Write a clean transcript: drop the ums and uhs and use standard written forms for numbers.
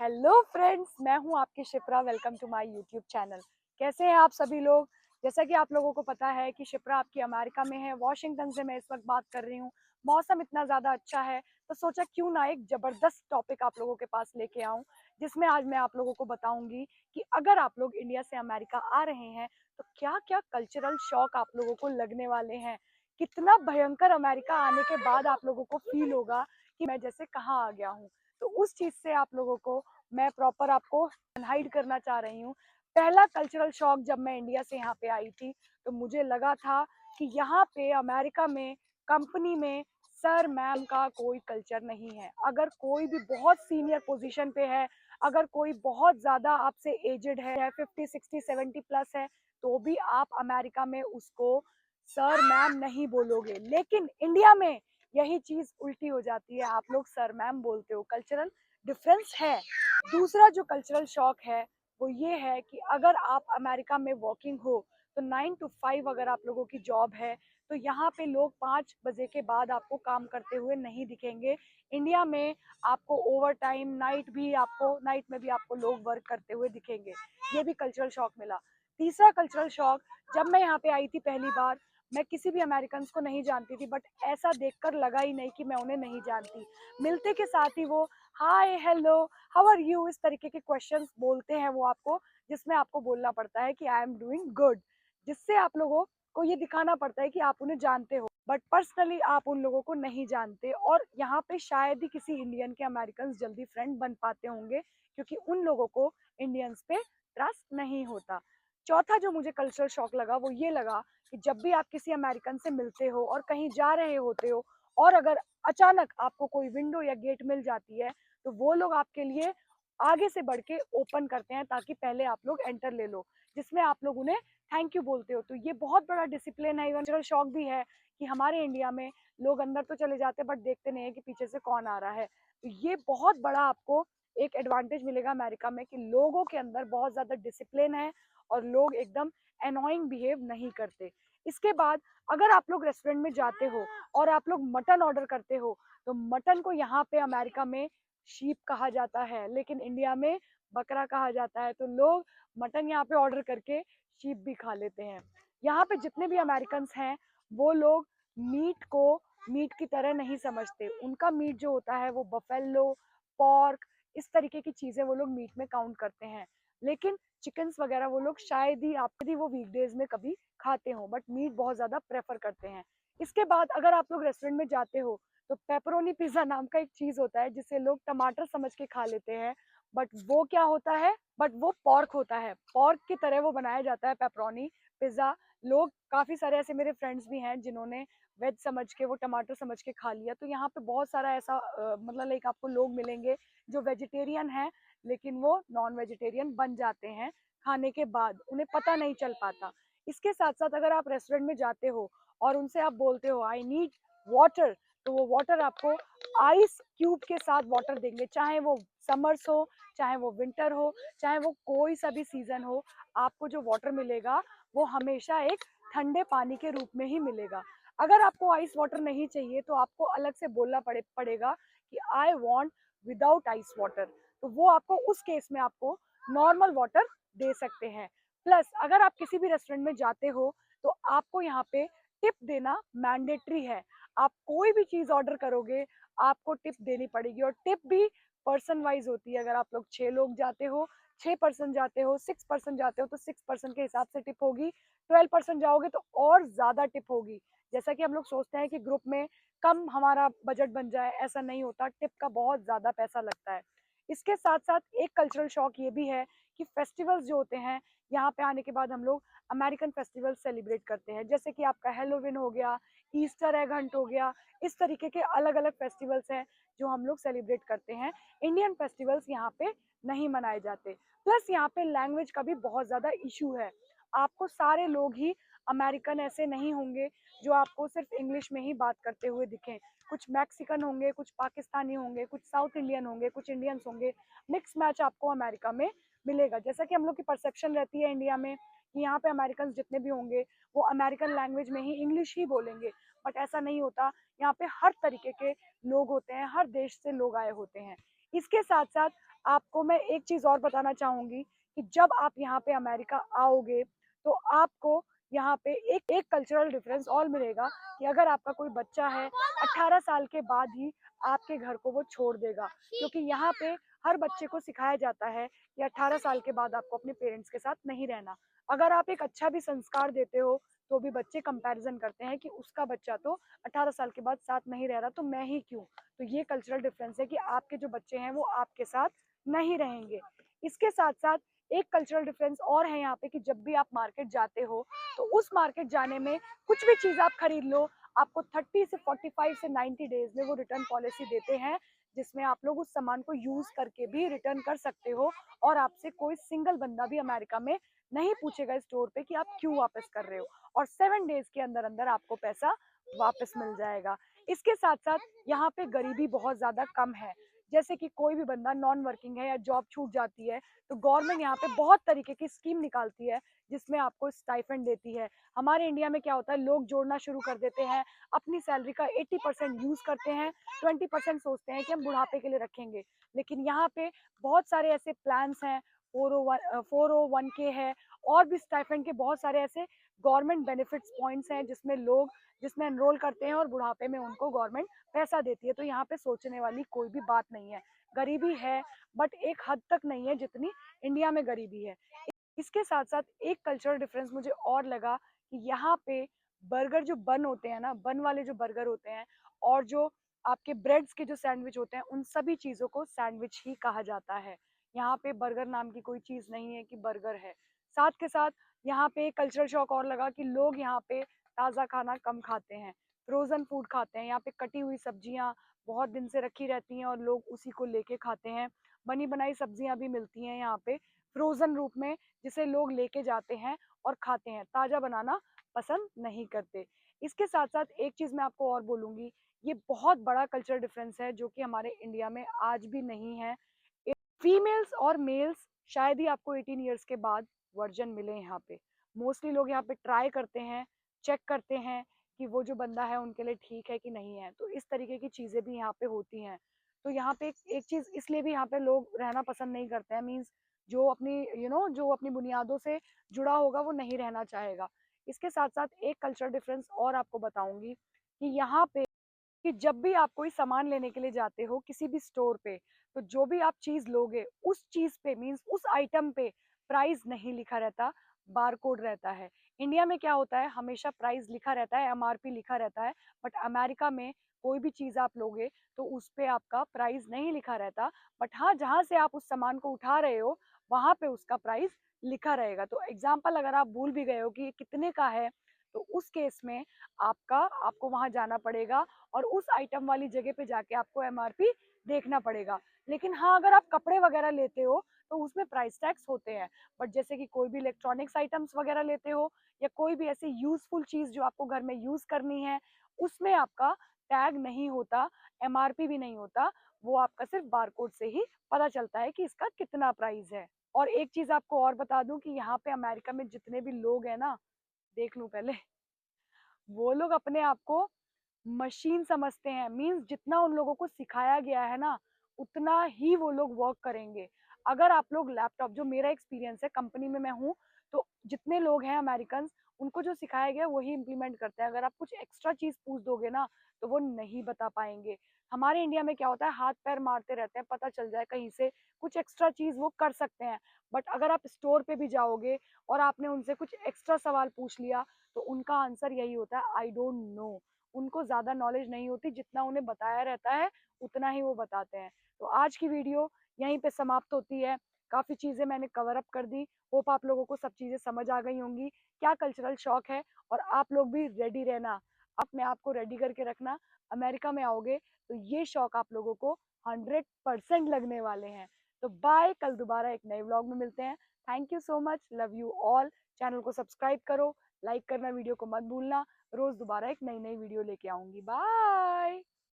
Hello friends, मैं हूं आपकी Shipra. Welcome to my YouTube channel. कैसे हैं आप सभी लोग। जैसा कि आप लोगों को पता है कि शिप्रा आपकी अमेरिका में है, वॉशिंगटन से मैं इस वक्त बात कर रही हूं। मौसम इतना ज़्यादा अच्छा है तो सोचा क्यों ना एक ज़बरदस्त टॉपिक आप लोगों के पास लेके आऊं, जिसमें आज मैं आप लोगों को बताऊंगी कि अगर आप लोग इंडिया से अमेरिका आ रहे हैं तो क्या क्या कल्चरल शॉक आप लोगों को लगने वाले हैं। कितना भयंकर अमेरिका आने के बाद आप लोगों को फील होगा कि मैं जैसे कहाँ आ गया हूँ। तो उस चीज़ से आप लोगों को मैं प्रॉपर आपको हाइड करना चाह रही हूँ। पहला कल्चरल शॉक जब मैं इंडिया से यहाँ पे आई थी तो मुझे लगा था कि यहाँ पे अमेरिका में कंपनी में सर मैम का कोई कल्चर नहीं है। अगर कोई भी बहुत सीनियर पोजीशन पे है, अगर कोई बहुत ज़्यादा आपसे एजेड है, 50 60 70 प्लस है, तो भी आप अमेरिका में उसको सर मैम नहीं बोलोगे। लेकिन इंडिया में यही चीज़ उल्टी हो जाती है, आप लोग सर मैम बोलते हो। कल्चरल डिफरेंस है। दूसरा जो कल्चरल शॉक है वो ये है कि अगर आप अमेरिका में वर्किंग हो तो 9 to 5 अगर आप लोगों की जॉब है तो यहाँ पे लोग 5 बजे के बाद आपको काम करते हुए नहीं दिखेंगे। इंडिया में आपको ओवर टाइम नाइट में भी आपको लोग वर्क करते हुए दिखेंगे। ये भी कल्चरल शॉक मिला। तीसरा कल्चरल शॉक, जब मैं यहाँ पे आई थी पहली बार, मैं किसी भी अमेरिकन को नहीं जानती थी, बट ऐसा देखकर लगा ही नहीं कि मैं उन्हें नहीं जानती। मिलते के साथ ही वो hi hello how are you इस तरीके के क्वेश्चंस बोलते हैं वो आपको, जिसमें आपको बोलना पड़ता है कि आई एम डूइंग गुड, जिससे आप लोगों को ये दिखाना पड़ता है कि आप उन्हें जानते हो, बट पर्सनली आप उन लोगों को नहीं जानते। और यहाँ पे शायद ही किसी इंडियन के अमेरिकन जल्दी फ्रेंड बन पाते होंगे, क्योंकि उन लोगों को इंडियंस पे ट्रस्ट नहीं होता। चौथा जो मुझे कल्चरल शॉक लगा वो ये लगा कि जब भी आप किसी अमेरिकन से मिलते हो और कहीं जा रहे होते हो, और अगर अचानक आपको कोई विंडो या गेट मिल जाती है तो वो लोग आपके लिए आगे से बढ़ के ओपन करते हैं ताकि पहले आप लोग एंटर ले लो, जिसमें आप लोग उन्हें थैंक यू बोलते हो। तो ये बहुत बड़ा डिसिप्लिन है। कल्चरल शॉक भी है कि हमारे इंडिया में लोग अंदर तो चले जाते हैं बट देखते नहीं है कि पीछे से कौन आ रहा है। तो ये बहुत बड़ा आपको एक एडवांटेज मिलेगा अमेरिका में कि लोगों के अंदर बहुत ज्यादा डिसिप्लिन है और लोग एकदम एनोइंग बिहेव नहीं करते। इसके बाद अगर आप लोग रेस्टोरेंट में जाते हो और आप लोग मटन ऑर्डर करते हो तो मटन को यहाँ पे अमेरिका में शीप कहा जाता है, लेकिन इंडिया में बकरा कहा जाता है। तो लोग मटन यहाँ पे ऑर्डर करके शीप भी खा लेते हैं। यहाँ पे जितने भी अमेरिकन हैं वो लोग मीट को मीट की तरह नहीं समझते। उनका मीट जो होता है वो बफेलो, पॉर्क, इस तरीके की चीजें वो लोग मीट में काउंट करते हैं। लेकिन चिकन्स वगैरह वो लोग शायद ही वो वीकडेज में कभी खाते हो, बट मीट बहुत ज्यादा प्रेफर करते हैं। इसके बाद अगर आप लोग रेस्टोरेंट में जाते हो तो पेपरोनी पिज्जा नाम का एक चीज होता है जिसे लोग टमाटर समझ के खा लेते हैं, बट वो क्या होता है, बट वो पॉर्क होता है। पॉर्क की तरह वो बनाया जाता है पेपरोनी पिज्जा। लोग काफी सारे ऐसे मेरे फ्रेंड्स भी हैं जिन्होंने वेज समझ के वो टमाटर समझ के खा लिया। तो यहाँ पे बहुत सारा ऐसा मतलब लाइक आपको लोग मिलेंगे जो वेजिटेरियन है लेकिन वो नॉन वेजिटेरियन बन जाते हैं खाने के बाद, उन्हें पता नहीं चल पाता। इसके साथ साथ अगर आप रेस्टोरेंट में जाते हो और उनसे आप बोलते हो आई नीड वाटर, तो वो वाटर आपको आइस क्यूब के साथ वाटर देंगे, चाहे वो समर्स हो, चाहे वो विंटर हो, चाहे वो कोई सा भी सीजन हो। आपको जो वाटर मिलेगा वो हमेशा एक ठंडे पानी के रूप में ही मिलेगा। अगर आपको आइस वाटर नहीं चाहिए तो आपको अलग से बोलना पड़ेगा कि I want without ice water, तो वो आपको उस केस में आपको नॉर्मल वाटर दे सकते हैं। प्लस अगर आप किसी भी रेस्टोरेंट में जाते हो तो आपको यहाँ पे टिप देना मैंडेटरी है। आप कोई भी चीज ऑर्डर करोगे आपको टिप देनी पड़ेगी, और टिप भी पर्सन वाइज होती है। अगर आप लोग 6 लोग जाते हो, 6 पर्सन जाते हो, 6 पर्सन जाते हो तो 6 पर्सन के हिसाब से टिप होगी। 12 पर्सन जाओगे तो और ज्यादा टिप होगी। जैसा कि हम लोग सोचते हैं कि ग्रुप में कम हमारा बजट बन जाए, ऐसा नहीं होता। टिप का बहुत ज्यादा पैसा लगता है। इसके साथ साथ एक कल्चरल शॉक ये भी है कि फेस्टिवल्स जो होते हैं, यहाँ पे आने के बाद हम लोग अमेरिकन फेस्टिवल सेलिब्रेट करते हैं, जैसे कि आपका हेलोविन हो गया, ईस्टर एग हंट हो गया। इस तरीके के अलग अलग फेस्टिवल्स हैं जो हम लोग सेलिब्रेट करते हैं। इंडियन फेस्टिवल्स यहाँ पे नहीं मनाए जाते। प्लस यहाँ पे लैंग्वेज का भी बहुत ज़्यादा इशू है। आपको सारे लोग ही अमेरिकन ऐसे नहीं होंगे जो आपको सिर्फ इंग्लिश में ही बात करते हुए दिखें। कुछ मैक्सिकन होंगे, कुछ पाकिस्तानी होंगे, कुछ साउथ इंडियन होंगे, कुछ इंडियंस होंगे। मिक्स मैच आपको अमेरिका में मिलेगा। जैसा कि हम लोग की परसेप्शन रहती है इंडिया में कि यहाँ पे अमेरिकन जितने भी होंगे वो अमेरिकन लैंग्वेज में ही इंग्लिश ही बोलेंगे, बट ऐसा नहीं होता। यहाँ पे हर तरीके के लोग होते हैं, हर देश से लोग आए होते हैं। इसके साथ साथ आपको मैं एक चीज और बताना चाहूंगी कि जब आप यहाँ पे अमेरिका आओगे तो आपको यहाँ पे एक कल्चरल डिफरेंस और मिलेगा कि अगर आपका कोई बच्चा है 18 साल के बाद ही आपके घर को वो छोड़ देगा, क्योंकि यहाँ पे हर बच्चे को सिखाया जाता है कि 18 साल के बाद आपको अपने पेरेंट्स के साथ नहीं रहना। अगर आप एक अच्छा भी संस्कार देते हो तो भी बच्चे कंपैरिजन करते हैं कि उसका बच्चा तो 18 साल के बाद साथ नहीं रह रहा तो मैं ही क्यों। तो ये कल्चरल डिफरेंस है कि आपके जो बच्चे हैं वो आपके साथ नहीं रहेंगे। इसके साथ साथ एक कल्चरल डिफरेंस और है यहाँ पे कि जब भी आप मार्केट जाते हो तो उस मार्केट जाने में कुछ भी चीज आप खरीद लो, आपको 30 से 45 से 90 डेज में वो रिटर्न पॉलिसी देते हैं, जिसमें आप लोग उस सामान को यूज करके भी रिटर्न कर सकते हो और आपसे कोई सिंगल बंदा भी अमेरिका में नहीं पूछेगा स्टोर पे कि आप क्यों वापस कर रहे हो, और 7 डेज के अंदर अंदर आपको पैसा वापस मिल जाएगा। इसके साथ साथ यहाँ पे गरीबी बहुत ज्यादा कम है। जैसे कि कोई भी बंदा नॉन वर्किंग है या जॉब छूट जाती है तो गवर्नमेंट यहाँ पे बहुत तरीके की स्कीम निकालती है जिसमें आपको स्टाइपेंड देती है। हमारे इंडिया में क्या होता है, लोग जोड़ना शुरू कर देते हैं, अपनी सैलरी का 80% यूज करते हैं, 20% सोचते हैं कि हम बुढ़ापे के लिए रखेंगे। लेकिन यहाँ पे बहुत सारे ऐसे प्लान्स हैं, 401k है, और भी स्टाइपेंड के बहुत सारे ऐसे गवर्नमेंट बेनिफिट्स पॉइंट्स हैं जिसमें एनरोल करते हैं और बुढ़ापे में उनको गवर्नमेंट पैसा देती है। तो यहाँ पे सोचने वाली कोई भी बात नहीं है। गरीबी है बट एक हद तक नहीं है जितनी इंडिया में गरीबी है। इसके साथ साथ एक कल्चरल डिफरेंस मुझे और लगा कि यहाँ पे बर्गर जो बन होते हैं ना, बन वाले जो बर्गर होते हैं और जो आपके ब्रेड्स के जो सैंडविच होते हैं, उन सभी चीजों को सैंडविच ही कहा जाता है। यहाँ पे बर्गर नाम की कोई चीज नहीं है कि बर्गर है। साथ के साथ यहाँ पे कल्चरल शॉक और लगा कि लोग यहाँ पे ताज़ा खाना कम खाते हैं, फ्रोजन फूड खाते हैं। यहाँ पे कटी हुई सब्जियां बहुत दिन से रखी रहती हैं और लोग उसी को लेके खाते हैं। बनी बनाई सब्जियां भी मिलती हैं यहाँ पे फ्रोजन रूप में, जिसे लोग लेके जाते हैं और खाते हैं, ताजा बनाना पसंद नहीं करते। इसके साथ साथ एक चीज मैं आपको और बोलूंगी, ये बहुत बड़ा कल्चर डिफरेंस है जो कि हमारे इंडिया में आज भी नहीं है। फीमेल्स और मेल्स शायद ही आपको 18 ईयर्स के बाद वर्जन मिले यहाँ पे। मोस्टली लोग यहाँ पे ट्राई करते हैं, चेक करते हैं कि वो जो बंदा है उनके लिए ठीक है कि नहीं है। तो इस तरीके की चीजें भी यहाँ पे होती हैं। तो यहाँ पे एक चीज इसलिए भी यहाँ पे लोग रहना पसंद नहीं करते हैं, मीन्स जो अपनी जो अपनी बुनियादों से जुड़ा होगा वो नहीं रहना चाहेगा। इसके साथ साथ एक कल्चर डिफरेंस और आपको बताऊंगी कि यहाँ पे कि जब भी आप कोई सामान लेने के लिए जाते हो किसी भी स्टोर पे, तो जो भी आप चीज लोगे उस चीज पे मीन्स उस आइटम पे प्राइस नहीं लिखा रहता, बारकोड रहता है। इंडिया में क्या होता है, हमेशा प्राइस लिखा रहता है, एमआरपी लिखा रहता है, बट अमेरिका में कोई भी चीज आप लोगे तो उस पे आपका प्राइस नहीं लिखा रहता। बट हाँ, जहाँ से आप उस सामान को उठा रहे हो वहां पे उसका प्राइस लिखा रहेगा। तो एग्जाम्पल अगर आप भूल भी गए हो कि ये कितने का है, तो उस केस में आपको वहां जाना पड़ेगा और उस आइटम वाली जगह पे जाके आपको एमआरपी देखना पड़ेगा। लेकिन हाँ, अगर आप कपड़े वगैरह लेते हो तो उसमें प्राइस टैग्स होते हैं। बट जैसे कि कोई भी इलेक्ट्रॉनिक्स आइटम्स वगैरह लेते हो या कोई भी ऐसी यूजफुल चीज जो आपको घर में यूज करनी है, उसमें आपका टैग नहीं होता, एमआरपी भी नहीं होता। वो आपका सिर्फ बारकोड से ही पता चलता है कि इसका कितना प्राइस है। और एक चीज आपको और बता दूं कि यहाँ पे अमेरिका में जितने भी लोग हैं ना, देख लूं पहले, वो लोग अपने आप को मशीन समझते हैं। मीन्स जितना उन लोगों को सिखाया गया है ना उतना ही वो लोग वर्क करेंगे। अगर आप लोग लैपटॉप, जो मेरा एक्सपीरियंस है, कंपनी में मैं हूँ, तो जितने लोग हैं अमेरिकन, उनको जो सिखाया गया वही इम्प्लीमेंट करते हैं। अगर आप कुछ एक्स्ट्रा चीज पूछ दोगे ना तो वो नहीं बता पाएंगे। हमारे इंडिया में क्या होता है, हाथ पैर मारते रहते हैं, पता चल जाए कहीं से कुछ एक्स्ट्रा चीज वो कर सकते हैं। बट अगर आप स्टोर पे भी जाओगे और आपने उनसे कुछ एक्स्ट्रा सवाल पूछ लिया तो उनका आंसर यही होता है, आई डोंट नो। उनको ज्यादा नॉलेज नहीं होती, जितना उन्हें बताया रहता है उतना ही वो बताते हैं। तो आज की वीडियो यहीं पे समाप्त होती है। काफी चीजें मैंने कवर अप कर दी। होप आप लोगों को सब चीजें समझ आ गई होंगी क्या कल्चरल शॉक है। और आप लोग भी रेडी रहना, अपने आप को रेडी करके रखना। अमेरिका में आओगे तो ये शौक आप लोगों को 100% लगने वाले हैं। तो बाय, कल दोबारा एक नए व्लॉग में मिलते हैं। Thank you so much, love you all. Channel को सब्सक्राइब करो, लाइक करना वीडियो को मत भूलना। रोज दोबारा एक नई नई वीडियो लेके आऊंगी। बाय।